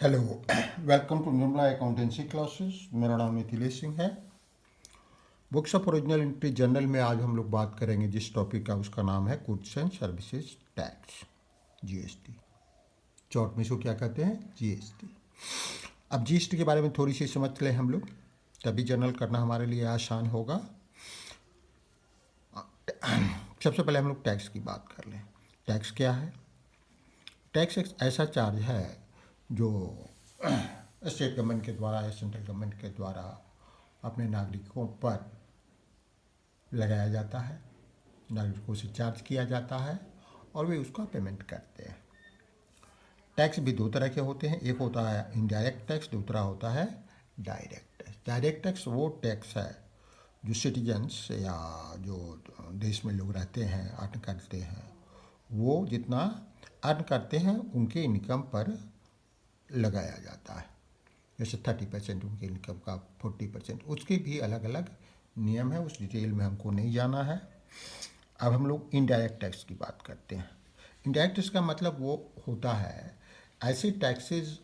Hello welcome to Nirmala accountancy classes. मेरा नाम मिथिलेश सिंह है। Books of original entry general में आज हम लोग बात करेंगे जिस टॉपिक का, उसका नाम है goods and services tax, GST. Short में इसको क्या कहते हैं? जीएसटी। अब जीएसटी के बारे में थोड़ी सी समझ लें हम लोग, तभी जनरल करना हमारे लिए आसान होगा। सबसे पहले हम लोग टैक्स की बात कर लें। टैक्स क्या है? टैक्स एक ऐसा चार्ज है जो स्टेट गवर्नमेंट के द्वारा या सेंट्रल गवर्नमेंट के द्वारा अपने नागरिकों पर लगाया जाता है, नागरिकों से चार्ज किया जाता है और वे उसका पेमेंट करते हैं। टैक्स भी दो तरह के होते हैं, एक होता है इनडायरेक्ट टैक्स, दूसरा होता है डायरेक्ट टैक्स। डायरेक्ट टैक्स वो टैक्स है जो सिटीजन्स या जो देश में लोग रहते हैं, अर्न करते हैं, वो जितना अर्न करते हैं उनके इनकम पर लगाया जाता है। जैसे 30% उनके इनकम का, 40%, उसके भी अलग अलग नियम है, उस डिटेल में हमको नहीं जाना है। अब हम लोग इनडायरेक्ट टैक्स की बात करते हैं। इनडायरेक्ट टैक्स का मतलब वो होता है ऐसे टैक्सेस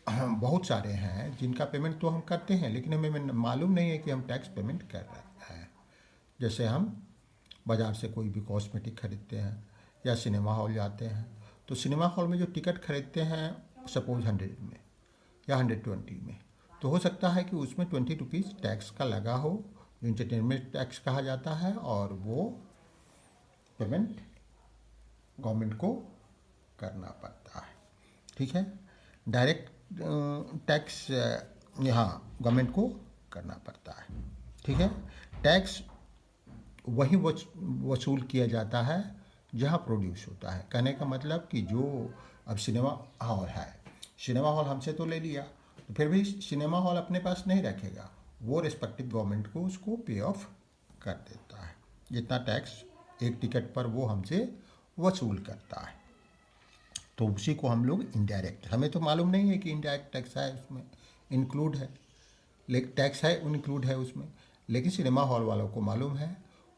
बहुत सारे हैं जिनका पेमेंट तो हम करते हैं लेकिन हमें मालूम नहीं है कि हम टैक्स पेमेंट कर रहे हैं। जैसे हम बाज़ार से कोई भी कॉस्मेटिक खरीदते हैं या सिनेमा हॉल जाते हैं, तो सिनेमा हॉल में जो टिकट खरीदते हैं सपोज 100 में या 120 में, तो हो सकता है कि उसमें 20 रुपीज़ टैक्स का लगा हो, जो इंटरटेनमेंट टैक्स कहा जाता है, और वो पेमेंट गवर्नमेंट को करना पड़ता है। ठीक है। डायरेक्ट टैक्स यहाँ गवर्नमेंट को करना पड़ता है। ठीक है। टैक्स वही वसूल किया जाता है जहाँ प्रोड्यूस होता है। कहने का मतलब कि जो अब सिनेमा हॉल है, सिनेमा हॉल हमसे तो ले लिया, तो फिर भी सिनेमा हॉल अपने पास नहीं रखेगा, वो रिस्पेक्टिव गवर्नमेंट को उसको पे ऑफ कर देता है जितना टैक्स एक टिकट पर वो हमसे वसूल करता है। तो उसी को हम लोग इनडायरेक्ट, हमें तो मालूम नहीं है कि इनडायरेक्ट टैक्स है, उसमें इंक्लूड है, लेकिन टैक्स है इंक्लूड है उसमें, लेकिन सिनेमा हॉल वालों को मालूम है।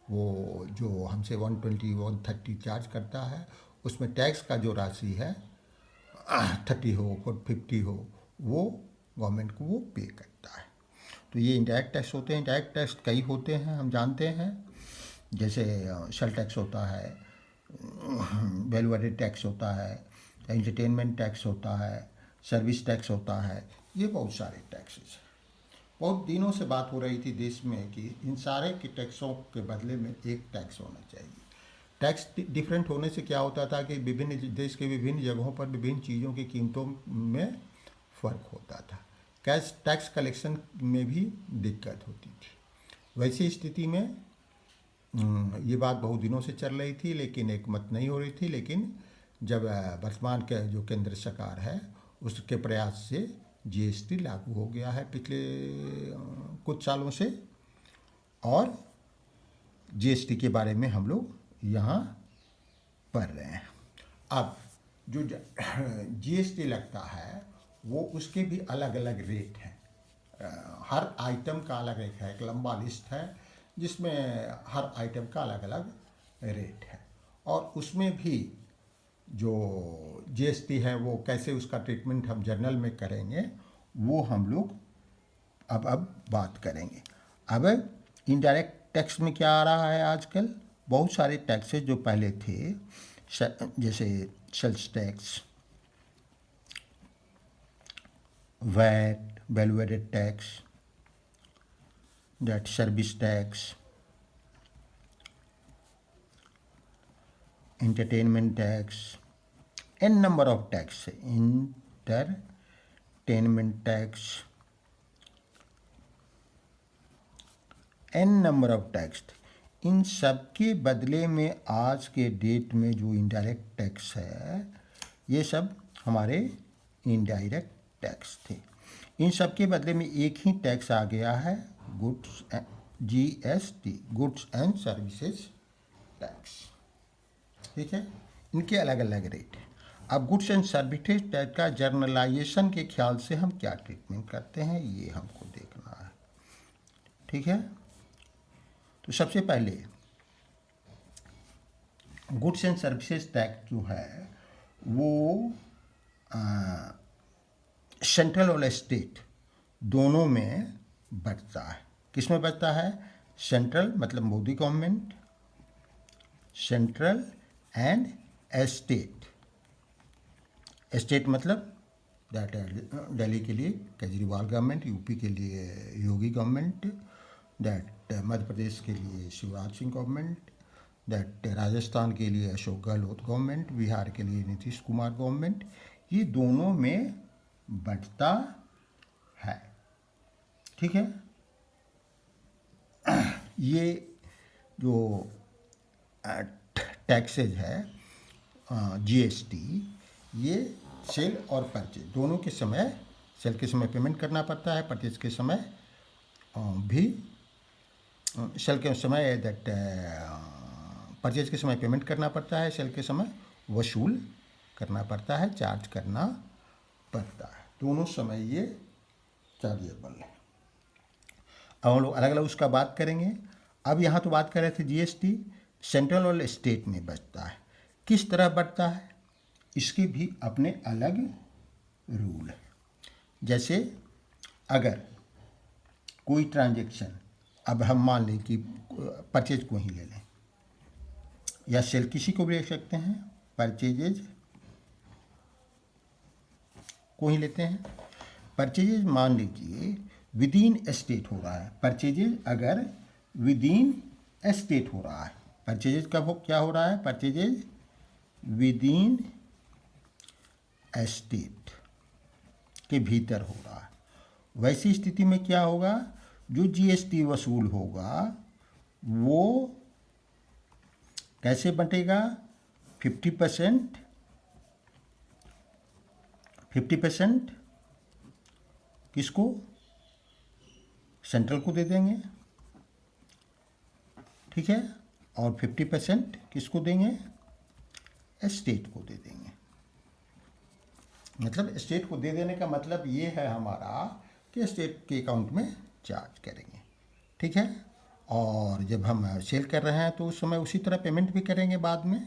वो जो हमसे 120 130 चार्ज करता है, उसमें टैक्स का जो राशि है 30 हो 50 हो, वो गवर्नमेंट को वो पे करता है। तो ये इंडायरेक्ट टैक्स होते हैं। इंडायरेक्ट टैक्स कई होते हैं, हम जानते हैं। जैसे सेल टैक्स होता है, वैल्यू एडेड टैक्स होता है, एंटरटेनमेंट टैक्स होता है, सर्विस टैक्स होता है, ये बहुत सारे टैक्सेस हैं। बहुत दिनों से बात हो रही थी देश में कि इन सारे के टैक्सों के बदले में एक टैक्स होना चाहिए। टैक्स डिफरेंट होने से क्या होता था कि विभिन्न देश के विभिन्न जगहों पर विभिन्न चीज़ों की कीमतों में फ़र्क होता था। कैश टैक्स कलेक्शन में भी दिक्कत होती थी। वैसी स्थिति में ये बात बहुत दिनों से चल रही थी लेकिन एक मत नहीं हो रही थी। लेकिन जब वर्तमान के जो केंद्र सरकार है, उसके प्रयास से जीएसटी लागू हो गया है पिछले कुछ सालों से, और जीएसटी के बारे में हम लोग यहाँ पढ़ रहे हैं। अब जो जीएसटी लगता है वो उसके भी अलग अलग रेट हैं। हर आइटम का अलग रेट है, एक लंबा लिस्ट है जिसमें हर आइटम का अलग अलग रेट है, और उसमें भी जो जीएसटी है वो कैसे उसका ट्रीटमेंट हम जर्नल में करेंगे, वो हम लोग अब बात करेंगे। अब इनडायरेक्ट टैक्स में क्या आ रहा है आजकल? बहुत सारे टैक्सेस जो पहले थे, जैसे sales tax, VAT, value added tax, that service tax, entertainment tax, n number of tax, entertainment tax, n number of tax। इन सब के बदले में आज के डेट में जो इनडायरेक्ट टैक्स है, ये सब हमारे इनडायरेक्ट टैक्स थे। इन सब के बदले में एक ही टैक्स आ गया है, goods, GST, goods and services tax. ठीक है। इनके अलग अलग रेट हैं। अब गुड्स एंड सर्विसेज टैक्स का जर्नलाइजेशन के ख्याल से हम क्या ट्रीटमेंट करते हैं, ये हमको देखना है। ठीक है। तो सबसे पहले गुड्स एंड सर्विसेज टैक्स जो है वो सेंट्रल और स्टेट दोनों में बढ़ता है। किस में बढ़ता है? सेंट्रल मतलब Modi government, central and state. State मतलब दैट दिल्ली के लिए केजरीवाल गवर्नमेंट, यूपी के लिए योगी गवर्नमेंट, दैट मध्य प्रदेश के लिए शिवराज सिंह गवर्नमेंट, दैट राजस्थान के लिए अशोक गहलोत गवर्नमेंट, बिहार के लिए नीतीश कुमार गवर्नमेंट। ये दोनों में बढ़ता है। ठीक है। ये जो टैक्सेज है जीएसटी, ये सेल और परचेज दोनों के समय, सेल के समय पेमेंट करना पड़ता है, परचेज के समय भी, सेल के समय दैट परचेज के समय पेमेंट करना पड़ता है, सेल के समय वसूल करना पड़ता है, चार्ज करना पड़ता है। दोनों समय ये चार्जेबल है। अब हम लोग अलग अलग उसका बात करेंगे। अब यहाँ तो बात कर रहे थे जीएसटी सेंट्रल और स्टेट में बचता है। किस तरह बढ़ता है, इसके भी अपने अलग रूल है। जैसे अगर कोई ट्रांजैक्शन, अब हम मान लें कि परचेज को ही ले लें, या सेल किसी को भी ले सकते हैं, परचेजेज को ही लेते हैं। परचेजेज मान लीजिए विद इन स्टेट हो रहा है। परचेजेज अगर विद इन स्टेट हो रहा है, परचेजेज कब क्या हो रहा है? परचेजेज विद इन स्टेट के भीतर हो रहा है। वैसी स्थिति में क्या होगा? जो जीएसटी वसूल होगा वो कैसे बंटेगा? 50% किसको? सेंट्रल को दे देंगे। ठीक है। और 50% किसको देंगे? स्टेट को दे देंगे। मतलब स्टेट को दे देने का मतलब ये है हमारा कि स्टेट के अकाउंट में चार्ज करेंगे। ठीक है। और जब हम सेल कर रहे हैं तो उस समय उसी तरह पेमेंट भी करेंगे बाद में,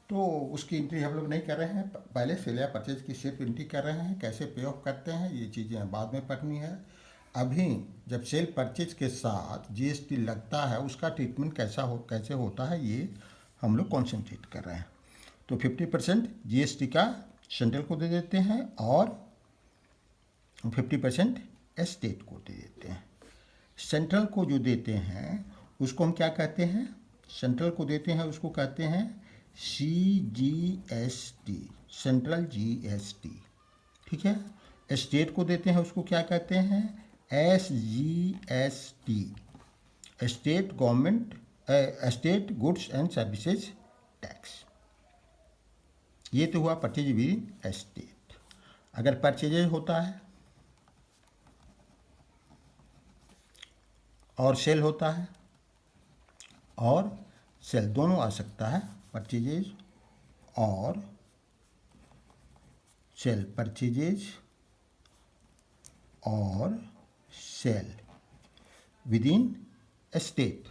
तो उसकी एंट्री हम लोग नहीं कर रहे हैं। पहले सेल या परचेज की सिर्फ एंट्री कर रहे हैं। कैसे पे ऑफ करते हैं ये चीज़ें बाद में पढ़नी है। अभी जब सेल परचेज के साथ जीएसटी लगता है उसका ट्रीटमेंट कैसे होता है ये हम लोग कॉन्सेंट्रेट कर रहे हैं। तो 50% जीएसटी का सेंट्रल को दे देते हैं और 50% स्टेट को दे देते हैं। सेंट्रल को जो देते हैं उसको हम क्या कहते हैं? सेंट्रल को देते हैं उसको कहते हैं CGST, सेंट्रल जीएसटी। ठीक है। स्टेट को देते हैं उसको क्या कहते हैं? SGST, state government state goods and services tax. ये तो हुआ परचेज विद स्टेट। अगर परचेजेज होता है और सेल होता है, और सेल दोनों आ सकता है, परचेजेज और सेल, परचेजेज और sale within state,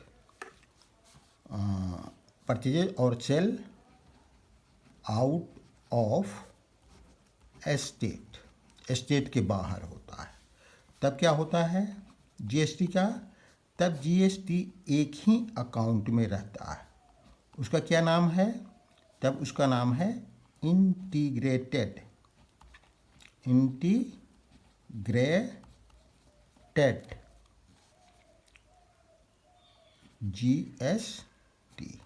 purchases और सेल आउट ऑफ स्टेट के बाहर होता है। तब क्या होता है जीएसटी का? तब जीएसटी एक ही अकाउंट में रहता है। उसका क्या नाम है? तब उसका नाम है इंटीग्रेटेड जीएसटी,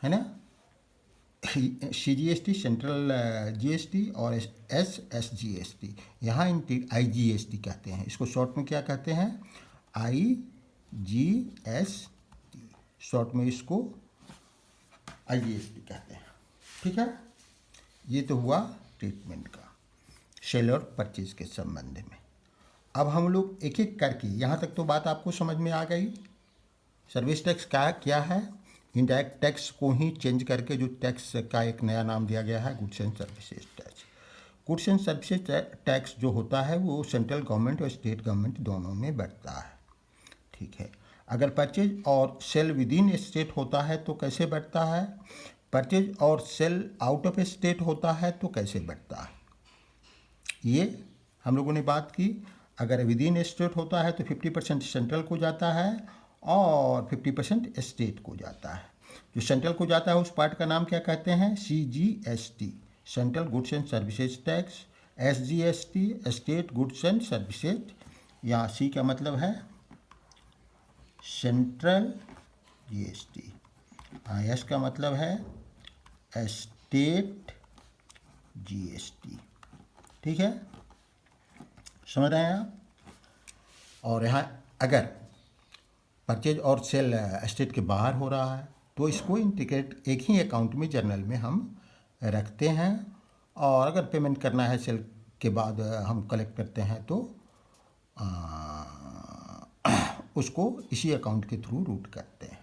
है ना। CGST सेंट्रल जीएसटी और SSGST, यहाँ IGST कहते हैं। इसको शॉर्ट में क्या कहते हैं? IGST, शॉर्ट में इसको IGST कहते हैं। ठीक है। ये तो हुआ ट्रीटमेंट का सेल और परचेज के संबंध में। अब हम लोग एक एक करके, यहाँ तक तो बात आपको समझ में आ गई। सर्विस टैक्स क्या है? इनडायरेक्ट टैक्स को ही चेंज करके जो टैक्स का एक नया नाम दिया गया है, goods and services tax. Goods and services tax जो होता है वो सेंट्रल गवर्नमेंट और स्टेट गवर्नमेंट दोनों में बढ़ता है। ठीक है। अगर परचेज और सेल विद इन स्टेट होता है तो कैसे बढ़ता है? परचेज और सेल आउट ऑफ स्टेट होता है तो कैसे बढ़ता है? ये हम लोगों ने बात की। अगर विद इन स्टेट होता है तो 50% सेंट्रल को जाता है और 50% स्टेट को जाता है। जो सेंट्रल को जाता है उस पार्ट का नाम क्या कहते हैं? CGST, central goods and services tax. SGST, state goods and services. यहाँ C का मतलब है सेंट्रल GST। हाँ, S का मतलब है स्टेट GST। ठीक है, समझ रहे हैं आप? और यहाँ अगर परचेज और सेल स्टेट के बाहर हो रहा है तो इसको इंटीग्रेट एक ही अकाउंट में जर्नल में हम रखते हैं, और अगर पेमेंट करना है सेल के बाद हम कलेक्ट करते हैं तो उसको इसी अकाउंट के थ्रू रूट करते हैं।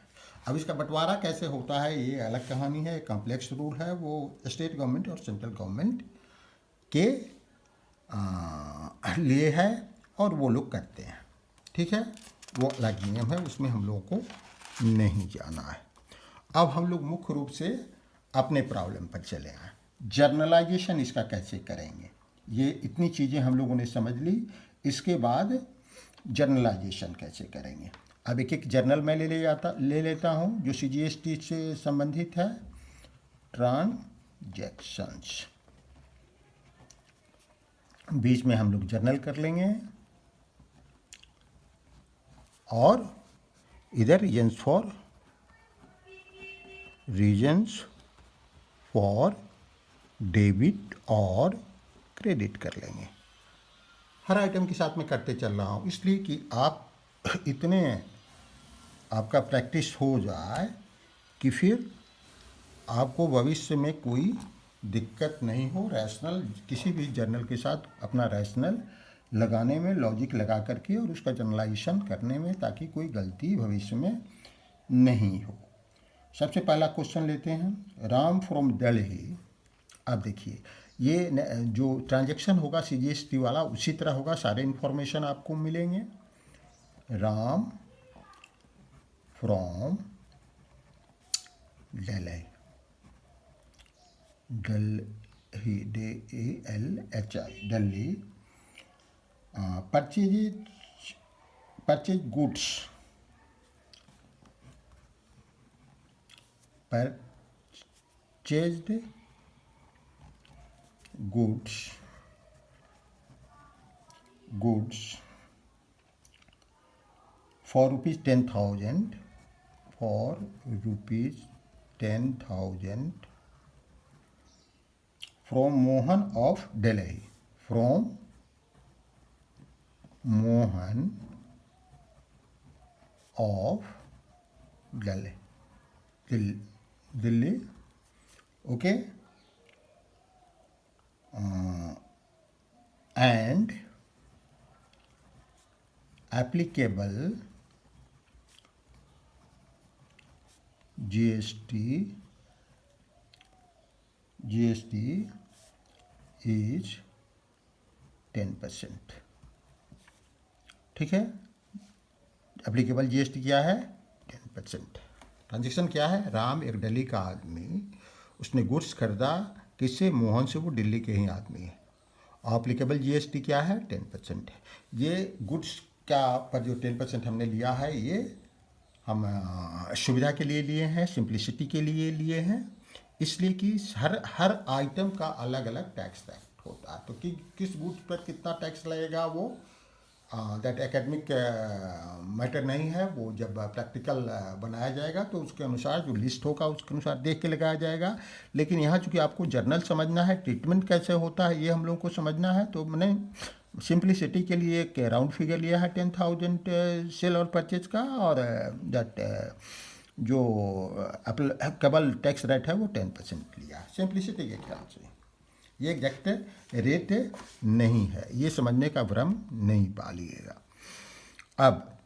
अब इसका बंटवारा कैसे होता है ये अलग कहानी है, कॉम्प्लेक्स रूल है, वो स्टेट गवर्नमेंट और सेंट्रल गवर्नमेंट के लिए है और वो लोग करते हैं। ठीक है, वो अलग नियम है, उसमें हम लोगों को नहीं जाना है। अब हम लोग मुख्य रूप से अपने प्रॉब्लम पर चले आए। जर्नलाइजेशन इसका कैसे करेंगे, ये इतनी चीज़ें हम लोगों ने समझ ली। इसके बाद जर्नलाइजेशन कैसे करेंगे। अब एक एक जर्नल मैं ले लेता हूँ जो CGST से संबंधित है। ट्रांजैक्शंस, बीच में हम लोग जर्नल कर लेंगे और इधर रीजन्स फॉर डेबिट और क्रेडिट कर लेंगे। हर आइटम के साथ में करते चल रहा हूँ इसलिए कि आप इतने आपका प्रैक्टिस हो जाए कि फिर आपको भविष्य में कोई दिक्कत नहीं हो। रैशनल किसी भी जर्नल के साथ अपना रैशनल लगाने में, लॉजिक लगा करके और उसका जनरलाइजेशन करने में, ताकि कोई गलती भविष्य में नहीं हो। सबसे पहला क्वेश्चन लेते हैं, राम फ्रॉम दिल्ली। अब देखिए ये जो ट्रांजैक्शन होगा CGST वाला उसी तरह होगा, सारे इन्फॉर्मेशन आपको मिलेंगे। Ram from Delhi, DALHI, Delhi. Purchase goods, purchased goods for ₹10,000 from Mohan of Delhi, from Mohan of Delhi, okay, and applicable GST is 10%। ठीक है, एप्लीकेबल GST क्या है? 10%। ट्रांजेक्शन क्या है? राम एक दिल्ली का आदमी, उसने गुड्स खरीदा किससे? मोहन से। वो दिल्ली के ही आदमी है। एप्लीकेबल GST क्या है? 10% है। ये गुड्स का पर जो 10% हमने लिया है ये हम सुविधा के लिए लिए हैं, सिंप्लिसिटी के लिए लिए हैं, इसलिए कि हर आइटम का अलग अलग टैक्स रेट होता है। तो किस गुड्स पर कितना टैक्स लगेगा वो दैट एकेडमिक मैटर नहीं है। वो जब प्रैक्टिकल बनाया जाएगा तो उसके अनुसार जो लिस्ट होगा उसके अनुसार देख के लगाया जाएगा। लेकिन यहाँ चूँकि आपको जर्नल समझना है, ट्रीटमेंट कैसे होता है ये हम लोगों को समझना है, तो मैंने सिंप्लिसिटी के लिए एक राउंड फिगर लिया है 10,000 सेल और परचेज का, और दैट जो एप्लीकेबल टैक्स रेट है वो 10% लिया है सिंप्लिसिटी के ख्याल से। ये एग्जैक्ट रेट नहीं है, ये समझने का भ्रम नहीं पालिएगा। अब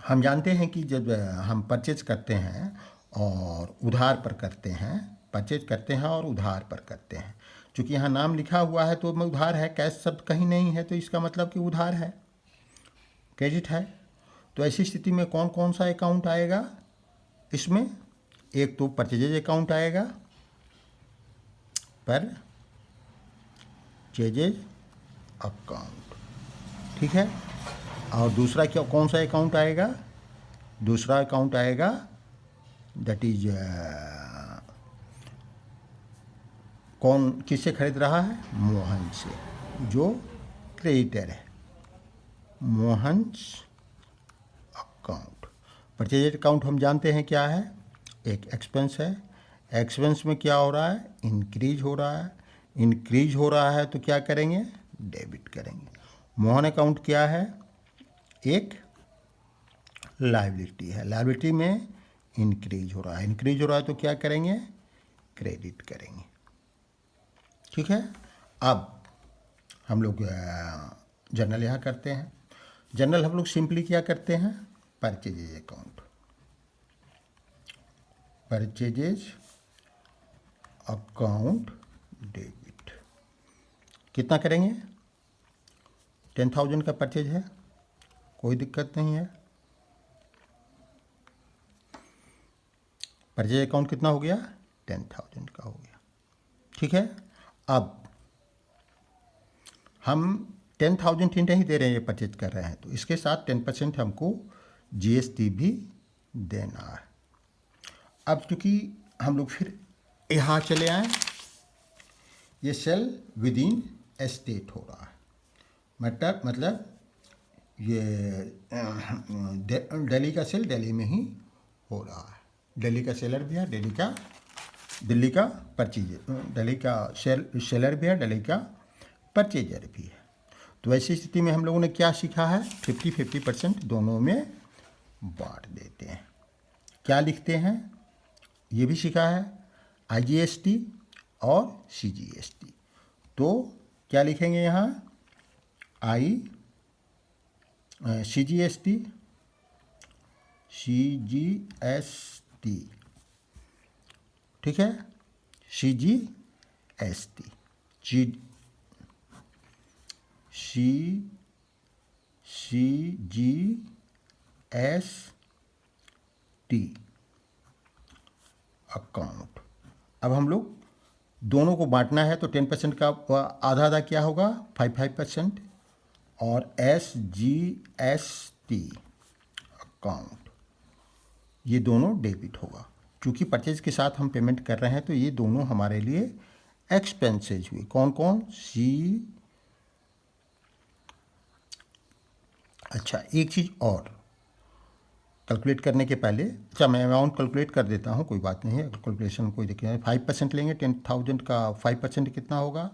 हम जानते हैं कि जब हम परचेज करते हैं और उधार पर करते हैं, परचेज करते हैं और उधार पर करते हैं, चूँकि यहाँ नाम लिखा हुआ है तो उधार है, कैश शब्द कहीं नहीं है, तो इसका मतलब कि उधार है, क्रेडिट है। तो ऐसी स्थिति में कौन कौन सा अकाउंट आएगा इसमें? एक तो परचेजेज अकाउंट आएगा, परचेजेज अकाउंट। ठीक है, और दूसरा क्या, कौन सा अकाउंट आएगा? दूसरा अकाउंट आएगा दैट इज कौन किससे खरीद रहा है? मोहन से, जो क्रेडिटर है। मोहन्स अकाउंट। परचेज अकाउंट हम जानते हैं क्या है, एक एक्सपेंस है। एक्सपेंस में क्या हो रहा है? इंक्रीज हो रहा है। इंक्रीज हो रहा है तो क्या करेंगे? डेबिट करेंगे। मोहन अकाउंट क्या है? एक लायबिलिटी है। लायबिलिटी में इंक्रीज हो रहा है। इंक्रीज हो रहा है तो क्या करेंगे? क्रेडिट करेंगे। ठीक है, अब हम लोग जर्नल यहाँ करते हैं। जर्नल हम लोग सिंपली क्या करते हैं? Purchases account. Purchases account debit. कितना करेंगे? 10,000 का परचेज है, कोई दिक्कत नहीं है। परचेज अकाउंट कितना हो गया? 10,000 का हो गया। ठीक है, अब हम 10,000 ही नहीं दे रहे हैं, ये परचेज कर रहे हैं तो इसके साथ 10% हमको GST भी देना है। अब चूँकि हम लोग फिर यहाँ चले आए, ये सेल विद इन एस्टेट हो रहा है। मतलब ये दिल्ली का सेल दिल्ली में ही हो रहा है। दिल्ली का सेलर भी है, दिल्ली का परचेजर, दिल्ली का सेलर भी है, दिल्ली का परचेजर भी है। तो ऐसी स्थिति में हम लोगों ने क्या सीखा है? 50-50% दोनों में बांट देते हैं। क्या लिखते हैं ये भी सीखा है, IGST और CGST। तो क्या लिखेंगे यहाँ? CGST ठीक है, CGST अकाउंट। अब हम लोग दोनों को बांटना है तो 10% का आधा आधा क्या होगा? 5% और SGST अकाउंट, ये दोनों डेबिट होगा। क्योंकि परचेज के साथ हम पेमेंट कर रहे हैं तो ये दोनों हमारे लिए एक्सपेंसेज हुए। कौन कौन? अच्छा, एक चीज़ और कैलकुलेट करने के पहले, अच्छा मैं अमाउंट कैलकुलेट कर देता हूँ, कोई बात नहीं है, कैलकुलेशन कोई दिक्कत नहीं। 5% लेंगे, 10,000 का 5% कितना होगा?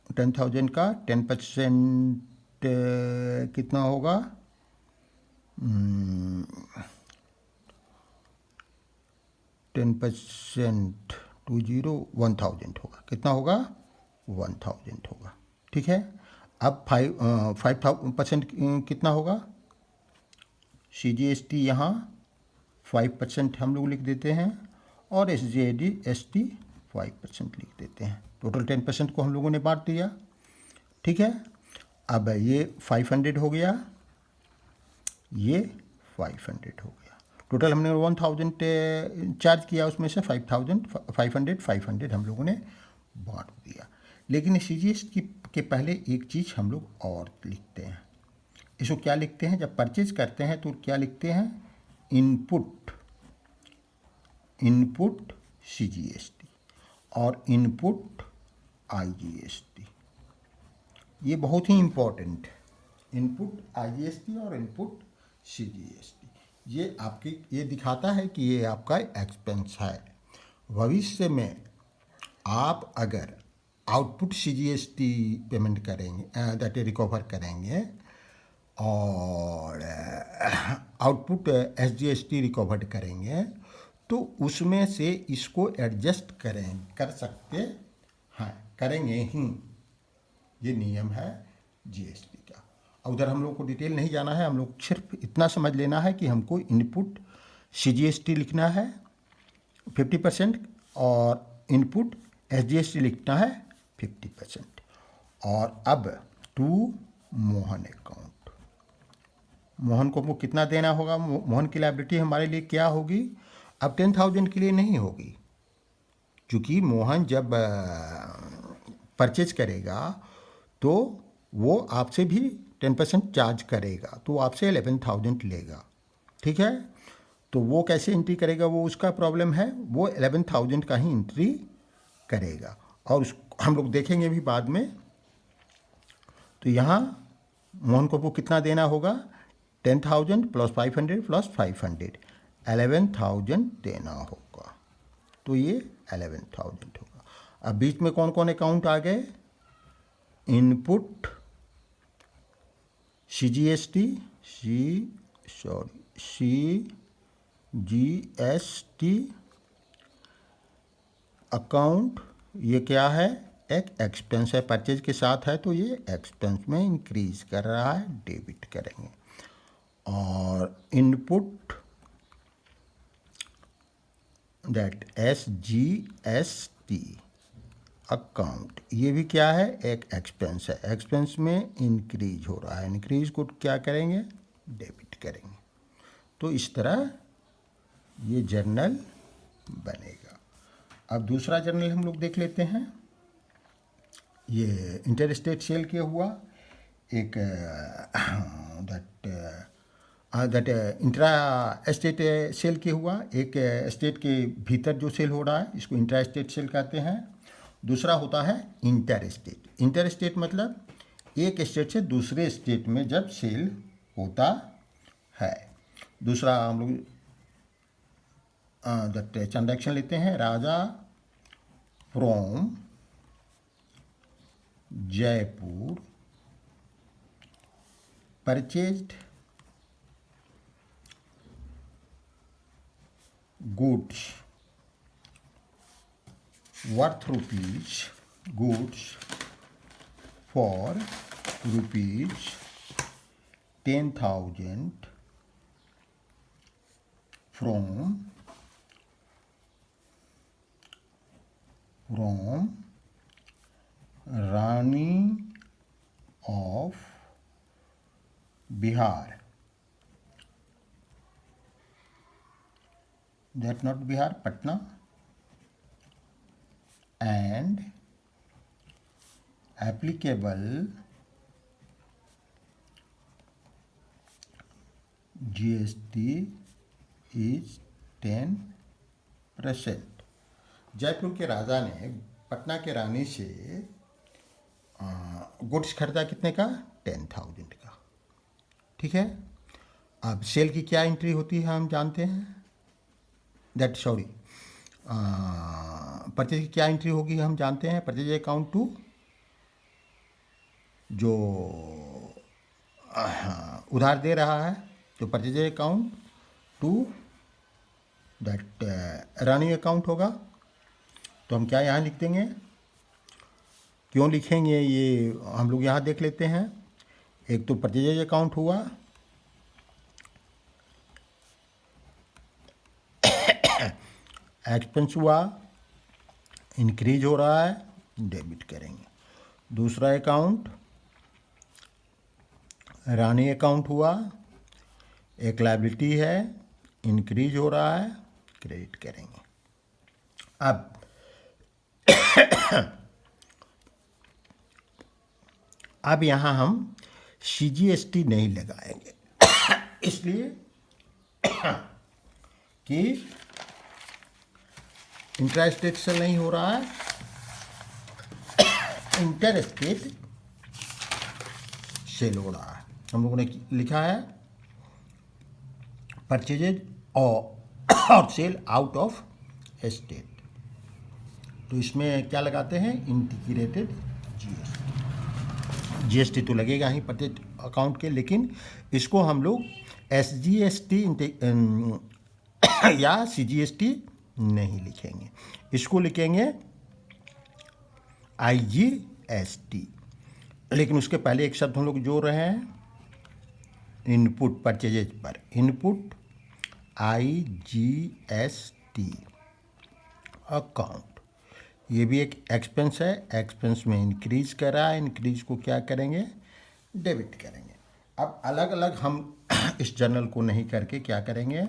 10,000 का 10% कितना होगा? 10% 1,000 होगा। कितना होगा? 1,000 होगा। ठीक है, अब 5% कितना होगा? CGST यहाँ 5% हम लोग लिख देते हैं और SGST 5% लिख देते हैं। टोटल 10% को हम लोगों ने बांट दिया। ठीक है, अब ये 500 हो गया, ये 500 हो गया। टोटल हमने 1,000 चार्ज किया, उसमें से 500 हम लोगों ने बांट दिया। लेकिन CGST के पहले एक चीज़ हम लोग और लिखते हैं। इसको क्या लिखते हैं? जब परचेज करते हैं तो क्या लिखते हैं? इनपुट CGST और इनपुट IGST। ये बहुत ही इम्पोर्टेंट है, इनपुट IGST और इनपुट CGST। ये आपकी ये दिखाता है कि ये आपका एक्सपेंस है। भविष्य में आप अगर आउटपुट CGST पेमेंट करेंगे, दैट रिकवर करेंगे, और आउटपुट SGST रिकवर करेंगे तो उसमें से इसको एडजस्ट कर सकते हैं, करेंगे ही। ये नियम है GST का। उधर हम लोग को डिटेल नहीं जाना है, हम लोग सिर्फ इतना समझ लेना है कि हमको इनपुट CGST लिखना है 50% और इनपुट SGST लिखना है 50%। और अब टू मोहन अकाउंट, मोहन को हमको कितना देना होगा? मोहन की लायबिलिटी हमारे लिए क्या होगी? अब 10,000 के लिए नहीं होगी, क्योंकि मोहन जब परचेज करेगा तो वो आपसे भी 10% चार्ज करेगा, तो आपसे 11,000 लेगा। ठीक है, तो वो कैसे एंट्री करेगा, वो उसका प्रॉब्लम है, वो 11,000 का ही एंट्री करेगा। और उस हम लोग देखेंगे भी बाद में। तो यहाँ मोहन को कितना देना होगा, 10,000 प्लस 500 प्लस 500, 11,000 देना होगा। तो ये 11,000 होगा। अब बीच में कौन कौन अकाउंट आ गए, इनपुट, CGST अकाउंट, ये क्या है, एक एक्सपेंस है, परचेज के साथ है तो ये एक्सपेंस में इंक्रीज कर रहा है, डेबिट करेंगे। और इनपुट, दैट SGST अकाउंट, ये भी क्या है, एक एक्सपेंस है, एक्सपेंस में इंक्रीज हो रहा है, इंक्रीज को क्या करेंगे, डेबिट करेंगे। तो इस तरह ये जर्नल बनेगा। अब दूसरा जर्नल हम लोग देख लेते हैं। ये इंटर स्टेट सेल किया हुआ एक दैट इंट्रा स्टेट सेल किया हुआ, एक स्टेट के भीतर जो सेल हो रहा है इसको इंट्रा स्टेट सेल कहते हैं। दूसरा होता है इंटर स्टेट। इंटर स्टेट मतलब एक स्टेट से दूसरे स्टेट में जब सेल होता है। दूसरा हम लोग दैट ट्रांजैक्शन लेते हैं, Raja from Jaipur purchased goods worth rupees, goods for rupees 10,000 from Rani of Bihar, that not Bihar, Patna, and applicable GST is 10%। Jaipur के राजा ने पटना के रानी से गुड्स खरीदा, कितने का, 10,000 का। ठीक है, अब सेल की क्या एंट्री होती है हम जानते हैं, दैट सॉरी परचेज की क्या एंट्री होगी हम जानते हैं। परचेज अकाउंट टू, जो उधार दे रहा है तो purchase account to that Rani account होगा। तो हम क्या यहाँ लिख देंगे, क्यों लिखेंगे ये हम लोग यहाँ देख लेते हैं। एक तो परचेज अकाउंट हुआ, एक्सपेंस हुआ, इंक्रीज हो रहा है, डेबिट करेंगे। दूसरा अकाउंट रानी अकाउंट हुआ, एक लायबिलिटी है, इंक्रीज हो रहा है, क्रेडिट करेंगे। अब यहाँ हम CGST नहीं लगाएंगे इसलिए कि इंट्रा स्टेट सेल नहीं हो रहा है, इंटर स्टेट सेल हो रहा है। हम लोगों ने लिखा है परचेजेज और सेल आउट ऑफ स्टेट, तो इसमें क्या लगाते हैं, इंटीग्रेटेड GST तो लगेगा ही परचेज अकाउंट के, लेकिन इसको हम लोग SGST या CGST नहीं लिखेंगे, इसको लिखेंगे IGST। लेकिन उसके पहले एक शब्द हम लोग जोड़ रहे हैं, इनपुट परचेजेज पर, इनपुट IGST अकाउंट। ये भी एक एक्सपेंस है, एक्सपेंस में इंक्रीज कर रहा है, इंक्रीज को क्या करेंगे, डेबिट करेंगे। अब अलग अलग हम इस जर्नल को नहीं करके क्या करेंगे,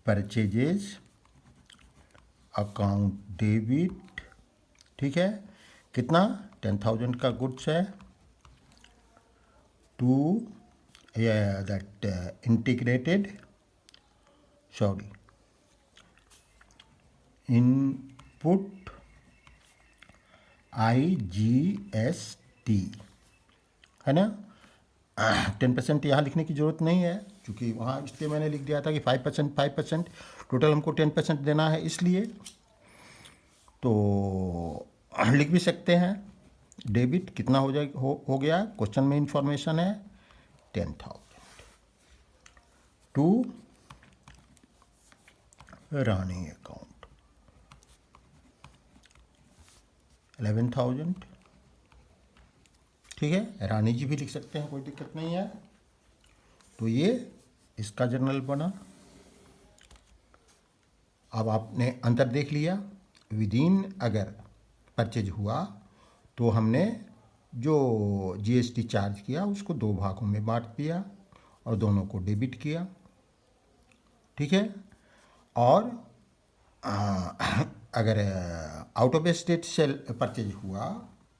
परचेजेज अकाउंट डेबिट, ठीक है, कितना 10,000 का गुड्स है, to that integrated input IGST, है ना। 10% यहाँ लिखने की ज़रूरत नहीं है, क्योंकि वहाँ इसलिए मैंने लिख दिया था कि 5% टोटल हमको 10% देना है, इसलिए तो लिख भी सकते हैं। डेबिट कितना हो गया, क्वेश्चन में इंफॉर्मेशन है 10,000 टू रानी अकाउंट 11,000, ठीक है, रानी जी भी लिख सकते हैं, कोई दिक्कत नहीं है। तो ये इसका जर्नल बना। अब आपने अंतर देख लिया, विदिन अगर परचेज हुआ तो हमने जो GST चार्ज किया उसको 2 भागों में बांट दिया और दोनों को डेबिट किया, ठीक है। और अगर आउट ऑफ स्टेट से परचेज हुआ,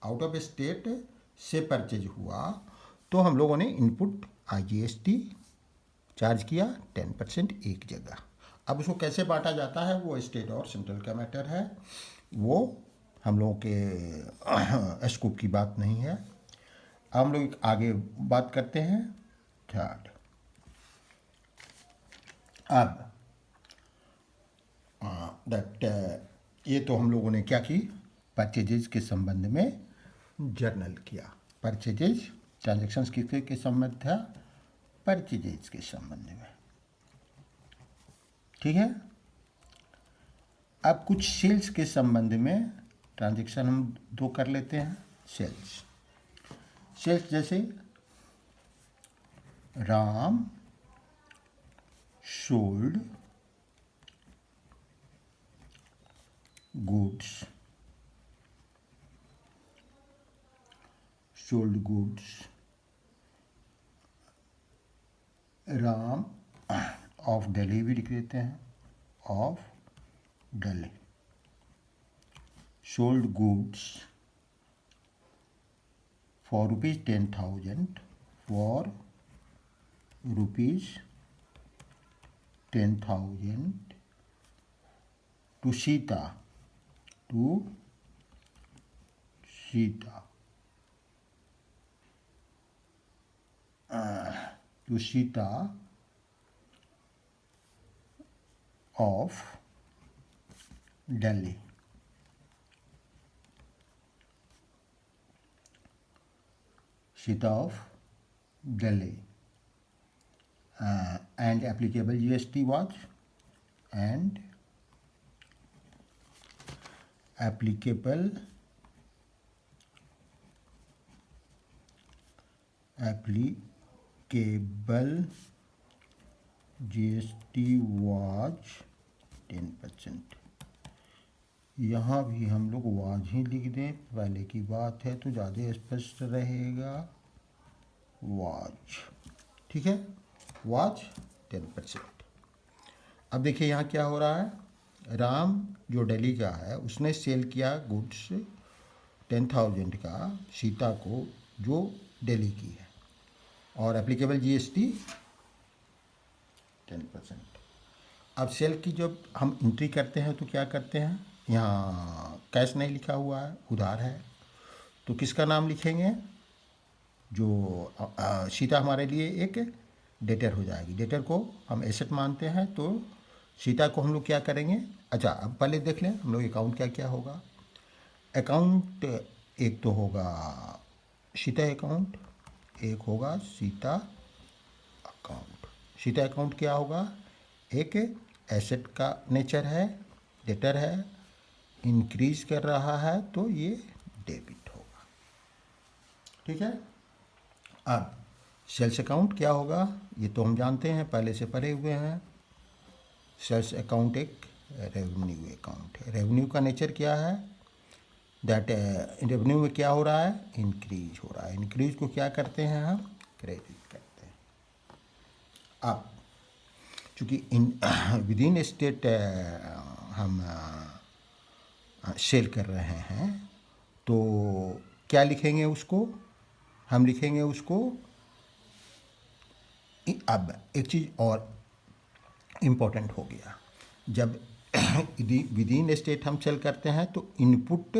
आउट ऑफ स्टेट से परचेज हुआ तो हम लोगों ने इनपुट IGST चार्ज किया 10% एक जगह। अब उसको कैसे बांटा जाता है वो स्टेट और सेंट्रल का मैटर है, वो हम लोगों के स्कूप की बात नहीं है। अब हम लोग आगे बात करते हैं थर्ड। अब दैट ये तो हम लोगों ने क्या की, परचेजेज के संबंध में जर्नल किया। परचेजेज ट्रांजेक्शन्स किसके के संबंध था, परचेजेज के संबंध में, ठीक है। अब कुछ सेल्स के संबंध में ट्रांजेक्शन हम 2 कर लेते हैं। सेल्स जैसे Ram sold goods, Ram of Delhi भी लिख देते हैं, of Delhi, sold goods for ₹10,000, for ₹10,000 to Sita, of Delhi. Sita of Delhi. And applicable GST was, and applicable GST was 10%। यहाँ भी हम लोग वाज ही लिख दें, पहले की बात है तो ज़्यादा स्पष्ट रहेगा, वाज, ठीक है, वाज 10%। अब देखिए यहाँ क्या हो रहा है, राम जो दिल्ली का है उसने सेल किया गुड्स 10,000 का सीता को जो दिल्ली की है, और एप्लीकेबल GST 10%। अब सेल की जब हम एंट्री करते हैं तो क्या करते हैं, यहाँ कैश नहीं लिखा हुआ है, उधार है, तो किसका नाम लिखेंगे, जो सीता हमारे लिए एक डेटर हो जाएगी। डेटर को हम एसेट मानते हैं, तो सीता को हम लोग क्या करेंगे, अच्छा अब पहले देख लें हम लोग अकाउंट क्या क्या होगा। अकाउंट एक तो होगा सीता अकाउंट, एक होगा सीता अकाउंट। सीता अकाउंट क्या होगा, एक एसेट का नेचर है, डेटर है, इंक्रीज कर रहा है तो ये डेबिट होगा, ठीक है। अब सेल्स अकाउंट क्या होगा, ये तो हम जानते हैं, पहले से पढ़े हुए हैं। सेल्स अकाउंट एक रेवेन्यू अकाउंट है। रेवेन्यू का नेचर क्या है, दैट रेवेन्यू में क्या हो रहा है, इंक्रीज हो रहा है। इंक्रीज को क्या करते हैं हम, क्रेडिट करते हैं। अब चूँकि विदिन स्टेट हम सेल कर रहे हैं, तो क्या लिखेंगे उसको? हम लिखेंगे उसको, अब एक चीज़ और इम्पोर्टेंट हो गया, जब विद इन स्टेट हम सेल करते हैं तो इनपुट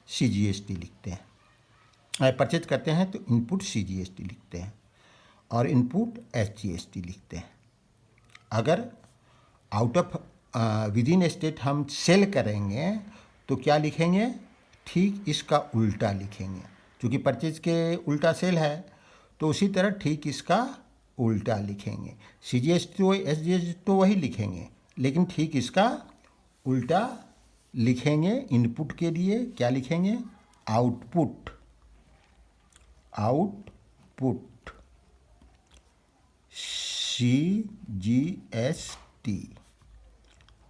CGST लिखते हैं, परचेज करते हैं तो इनपुट CGST लिखते हैं और इनपुट SGST लिखते हैं। अगर out of with in state हम सेल करेंगे तो क्या लिखेंगे? ठीक इसका उल्टा लिखेंगे, क्योंकि परचेज के उल्टा सेल है, तो उसी तरह ठीक इसका उल्टा लिखेंगे। CGST तो SGST तो वही लिखेंगे, लेकिन ठीक इसका उल्टा लिखेंगे। इनपुट के लिए क्या लिखेंगे? Output, output CGST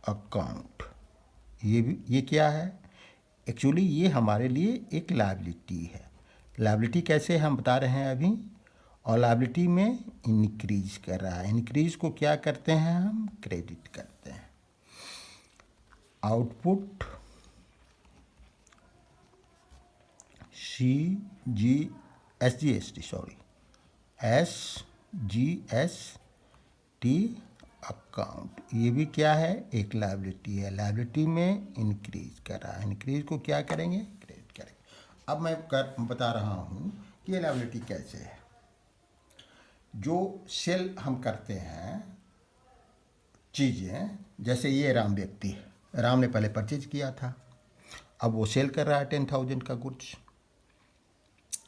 account. ये क्या है? एक्चुअली ये हमारे लिए एक लायबिलिटी है। लायबिलिटी कैसे हम बता रहे हैं अभी, और लायबिलिटी में इंक्रीज कर रहा है। इंक्रीज को क्या करते हैं हम? क्रेडिट करते हैं। आउटपुट SGST अकाउंट, ये भी क्या है? एक लायबिलिटी है। लायबिलिटी में इंक्रीज कर रहा है। इंक्रीज को क्या करेंगे? क्रेडिट करेंगे। अब मैं बता रहा हूँ कि ये लायबिलिटी कैसे है। जो सेल हम करते हैं चीज़ें, जैसे ये राम व्यक्ति है, राम ने पहले परचेज किया था, अब वो सेल कर रहा है 10,000 का गुड्स,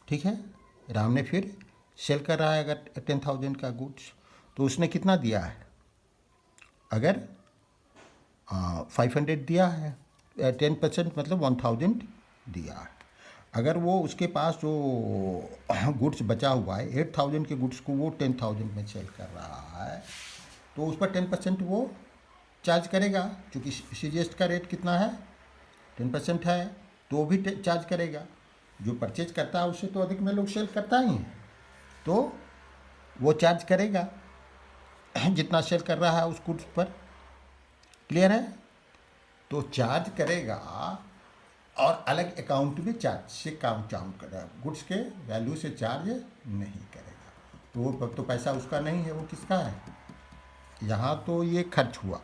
ठीक है। राम ने फिर सेल कर रहा है अगर 10,000 का गुड्स, तो उसने कितना दिया है? अगर 500 दिया है, 10% मतलब 1,000 दिया है। अगर वो उसके पास जो गुड्स बचा हुआ है 8,000 के गुड्स को वो 10,000 में सेल कर रहा है, तो उस पर 10% वो चार्ज करेगा, क्योंकि CGST का रेट कितना है? 10% है, तो वो भी चार्ज करेगा। जो परचेज करता है उससे तो अधिक में लोग सेल करता ही है, तो वो चार्ज करेगा जितना सेल कर रहा है उस गुड्स पर। क्लियर है? तो चार्ज करेगा और अलग अकाउंट में चार्ज से काम करेगा, गुड्स के वैल्यू से चार्ज नहीं करेगा। तो वो तो पैसा उसका नहीं है, वो किसका है? यहाँ तो ये खर्च हुआ,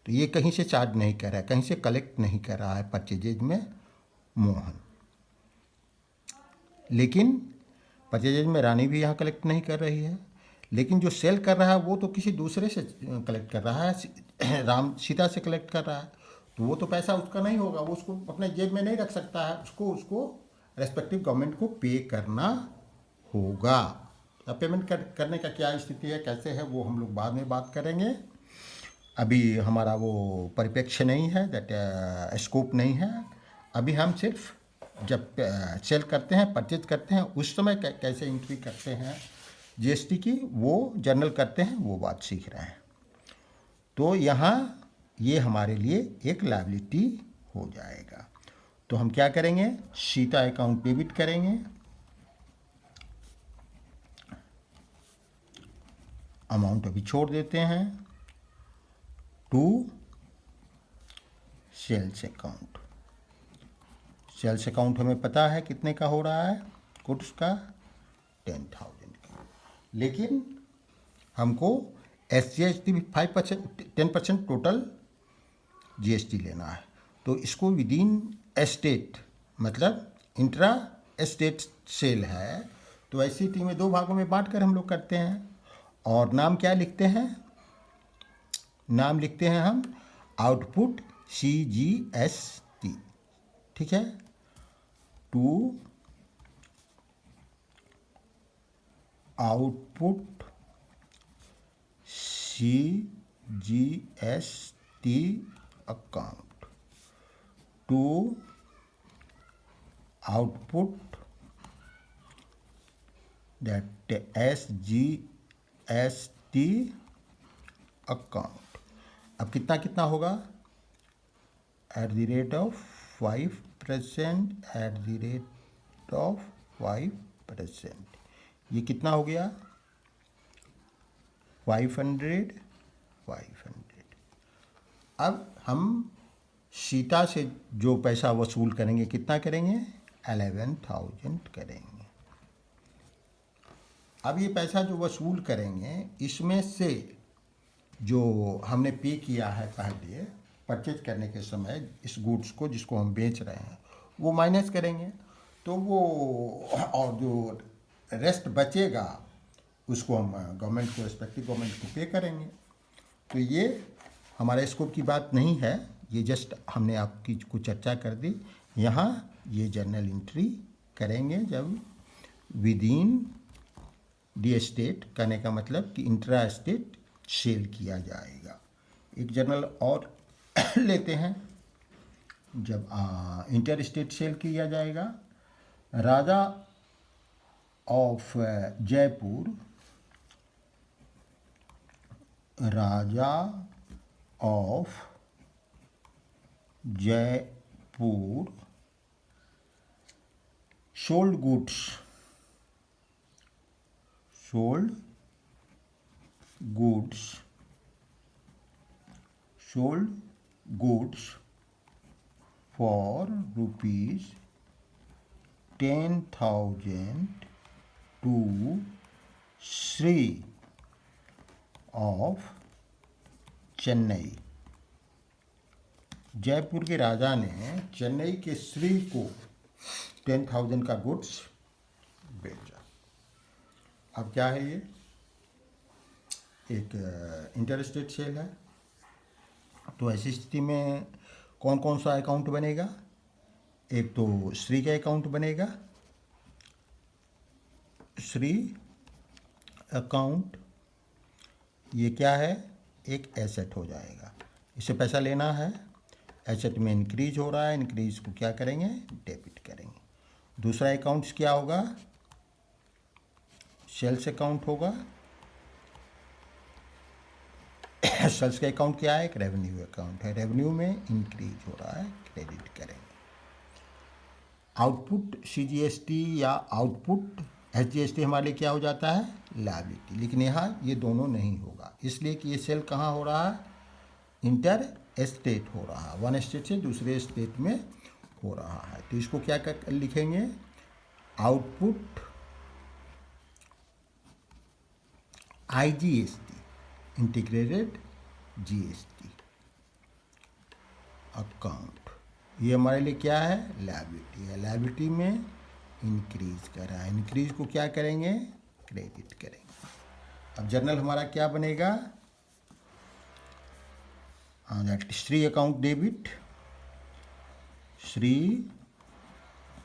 तो ये कहीं से चार्ज नहीं कर रहा है, कहीं से कलेक्ट नहीं कर रहा है परचेजेज में मोहन। लेकिन परचेजेज में रानी भी यहाँ कलेक्ट नहीं कर रही है, लेकिन जो सेल कर रहा है वो तो किसी दूसरे से कलेक्ट कर रहा है, राम सीता से कलेक्ट कर रहा है, तो वो तो पैसा उसका नहीं होगा, वो उसको अपने जेब में नहीं रख सकता है, उसको रेस्पेक्टिव गवर्नमेंट को पे करना होगा। अब पेमेंट करने का क्या स्थिति है, कैसे है, वो हम लोग बाद में बात करेंगे। अभी हमारा वो परिप्रेक्ष्य नहीं है, दैट स्कोप नहीं है। अभी हम सिर्फ जब सेल करते हैं, परचेज करते हैं, उस समय कैसे एंट्री करते हैं GST की, वो जर्नल करते हैं, वो बात सीख रहे हैं। तो यहाँ ये हमारे लिए एक लायबिलिटी हो जाएगा। तो हम क्या करेंगे? सीता अकाउंट डेबिट करेंगे, अमाउंट अभी छोड़ देते हैं, to sales account. Sales account हमें पता है कितने का हो रहा है, गुड्स का 10,000 का, लेकिन हमको SGST 5%, 10% टोटल GST लेना है। तो इसको विद इन एस्टेट, मतलब इंट्रा एस्टेट सेल है, तो SCT में 2 भागों में बांट कर हम लोग करते हैं। और नाम क्या लिखते हैं? नाम लिखते हैं हम आउटपुट CGST, ठीक है। To output CGST account, to output that SGST account. अब कितना कितना होगा? @5%, @5%, ये कितना हो गया? 500, 500। अब हम सीता से जो पैसा वसूल करेंगे कितना करेंगे, 11,000 करेंगे। अब ये पैसा जो वसूल करेंगे इसमें से जो हमने पे किया है पहले परचेज करने के समय इस गुड्स को जिसको हम बेच रहे हैं वो माइनस करेंगे, तो वो और जो रेस्ट बचेगा उसको हम गवर्नमेंट को, रिस्पेक्टिव गवर्नमेंट को पे करेंगे। तो ये हमारे स्कोप की बात नहीं है, ये जस्ट हमने आपकी को चर्चा कर दी। यहाँ ये जर्नल एंट्री करेंगे जब विद इन डी स्टेट, कहने का मतलब कि इंट्रा स्टेट सेल किया जाएगा। एक जर्नल और लेते हैं, जब इंटर स्टेट सेल किया जाएगा, Raja of Jaipur, Raja of Jaipur sold goods, sold goods for rupees 10,000 to Sri of Chennai. Jaipur के राजा ने चेन्नई के श्री को 10,000 का गुड्स बेचा। अब क्या है, ये एक इंटर स्टेट सेल है, तो ऐसी स्थिति में कौन कौन सा अकाउंट बनेगा, एक तो श्री का अकाउंट बनेगा, श्री अकाउंट, ये क्या है, एक एसेट हो जाएगा, इससे पैसा लेना है, एसेट में इंक्रीज हो रहा है, इंक्रीज को क्या करेंगे, डेबिट करेंगे। दूसरा अकाउंट्स क्या होगा, सेल्स अकाउंट होगा। सेल्स का अकाउंट क्या है, एक रेवेन्यू अकाउंट है, रेवेन्यू में इंक्रीज हो रहा है, क्रेडिट करेंगे। आउटपुट सीजीएसटी या आउटपुट एचजीएसटी हमारे लिए क्या हो जाता है, लायबिलिटी, लेकिन यहाँ ये दोनों नहीं होगा, इसलिए कि ये सेल कहाँ हो रहा है, इंटर स्टेट हो रहा है, वन स्टेट से दूसरे स्टेट में हो रहा है। तो इसको क्या कर लिखेंगे, output IGST, integrated GST account, ये हमारे लिए क्या है, लायबिलिटी है, लायबिलिटी में इंक्रीज कर रहा है, इंक्रीज को क्या करेंगे, क्रेडिट करेंगे। अब जर्नल हमारा क्या बनेगा, Shri account debit, Shri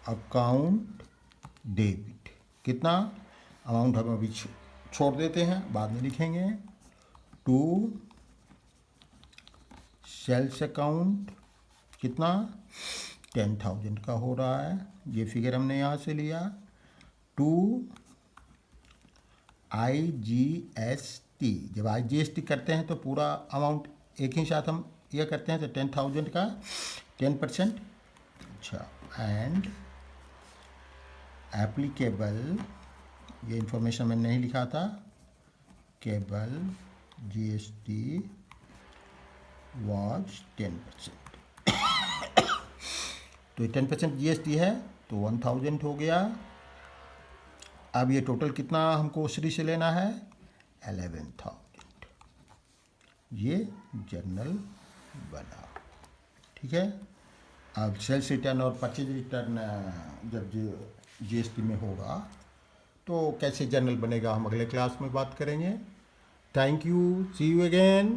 account debit, कितना अमाउंट हम अभी छोड़ देते हैं, बाद में लिखेंगे, टू सेल्स अकाउंट, कितना 10,000 का हो रहा है, ये फिगर हमने यहाँ से लिया, टू IGST, जब IGST करते हैं तो पूरा अमाउंट एक ही साथ हम ये करते हैं, तो 10,000 का 10%, अच्छा, एंड एप्लीकेबल, ये इंफॉर्मेशन मैंने नहीं लिखा था, केबल GST was 10%। तो 10% GST है तो 1,000 हो गया। अब ये टोटल कितना हमको श्री से लेना है, 11,000। ये जर्नल बना, ठीक है। अब सेल्स रिटर्न और परचेज रिटर्न जब GST में होगा तो कैसे जर्नल बनेगा हम अगले क्लास में बात करेंगे। Thank you, see you again.